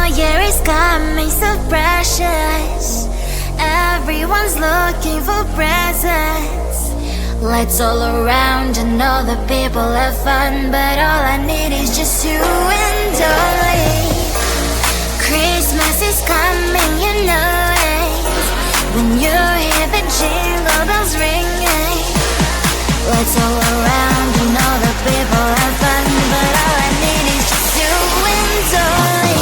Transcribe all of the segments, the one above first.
year is coming so precious. Everyone's looking for presents. Lights all around and all the people have fun, but all I need is just you and only. Christmas is coming, you know it. When you hear the jingle bells ringing. Lights all around and all the people have fun, but all I need is just you and only.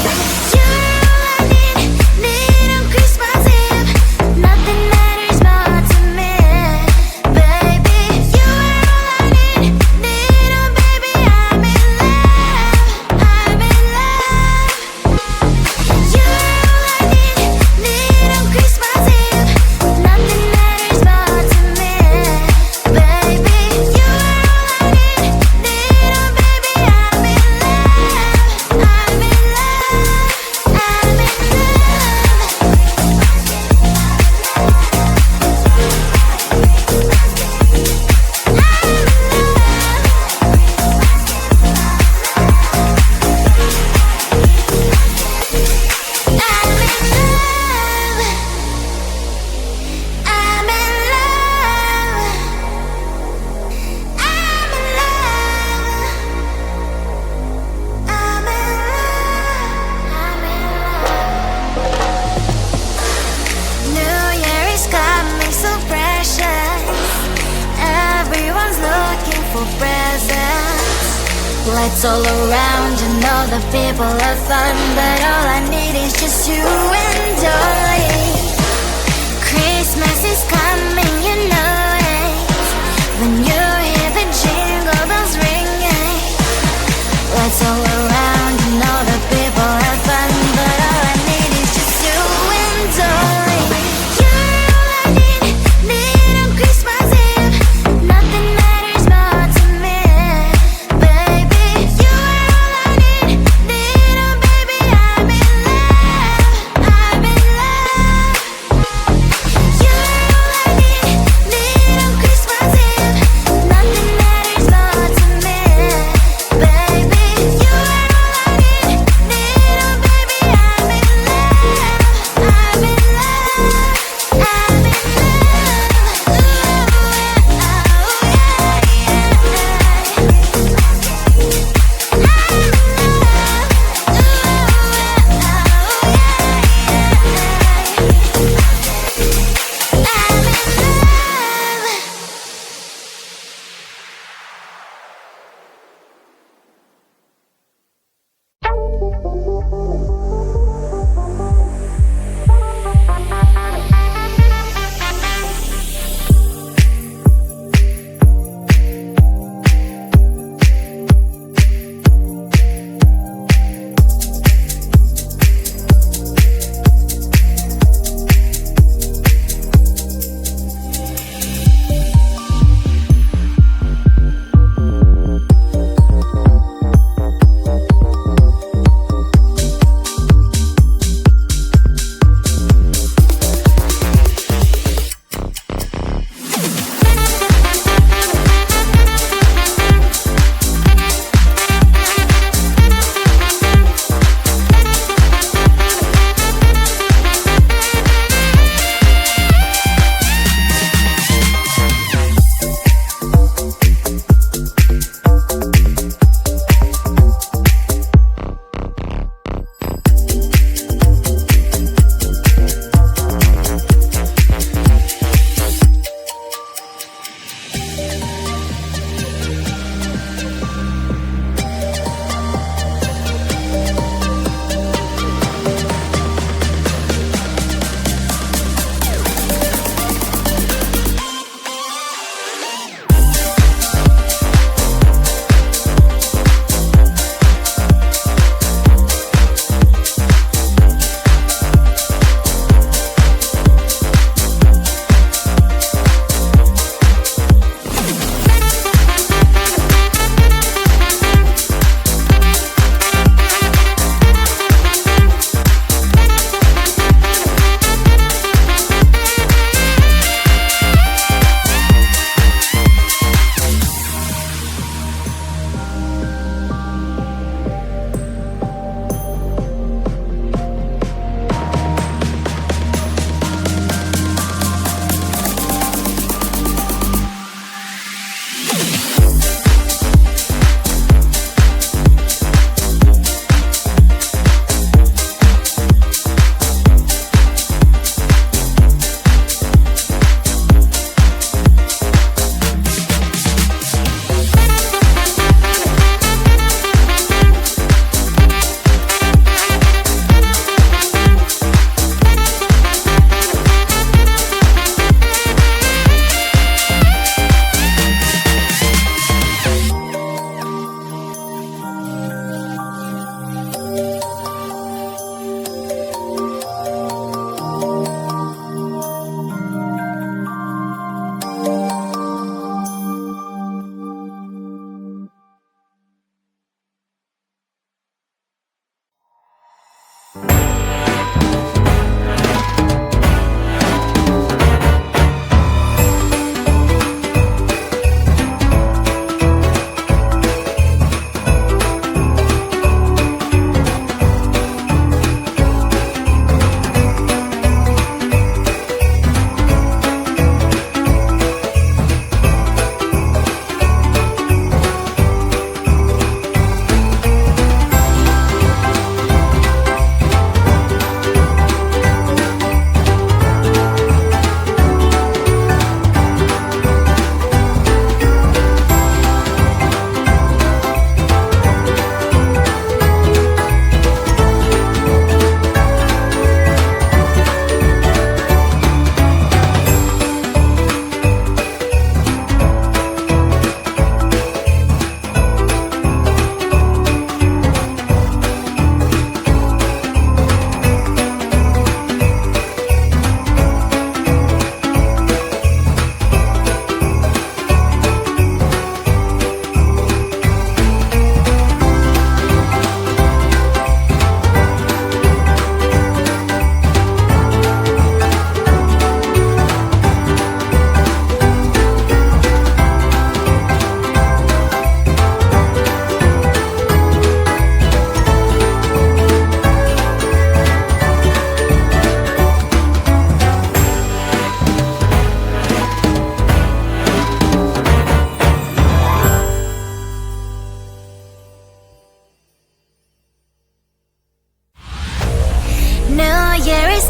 Lights all around and all the people have fun, but all I need is just you and only. Christmas is coming, you know it. When you hear the jingle bells ringing. Lights all around and all the people have fun, but all I need is just you and only. You're all I need on Christmas Eve. Nothing matters more to me. You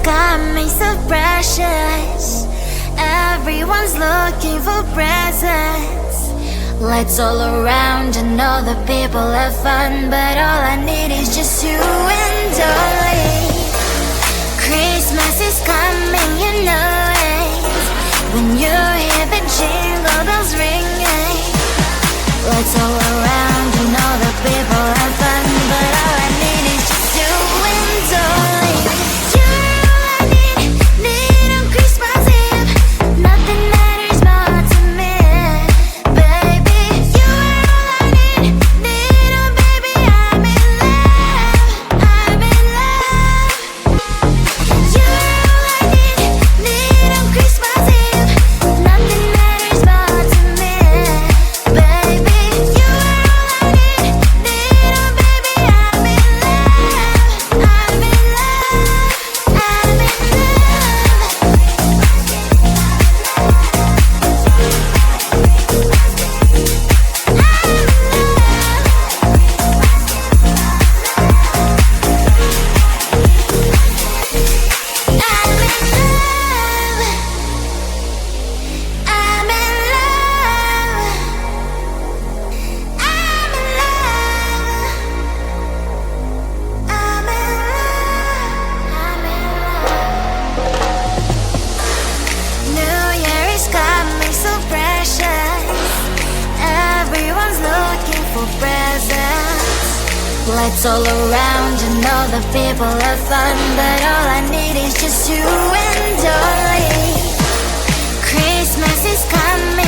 got me so precious. Everyone's looking for presents. Lights all around and all the people have fun, but all I need is just you and only. Christmas is coming, you know it. When you hear the jingle bells ringing, lights all around and all the people have fun, but all I need is just you and only. You're all I need on Christmas Eve. Nothing matters more to me, baby. You are all I need oh baby, I'm in love, I'm in love. You're all I need on Christmas Eve. Nothing matters more to me, baby. You are all I need oh baby, I'm in love, I'm in love, I'm in lights all around and all the people have fun, but all I need is just you and only. Christmas is coming.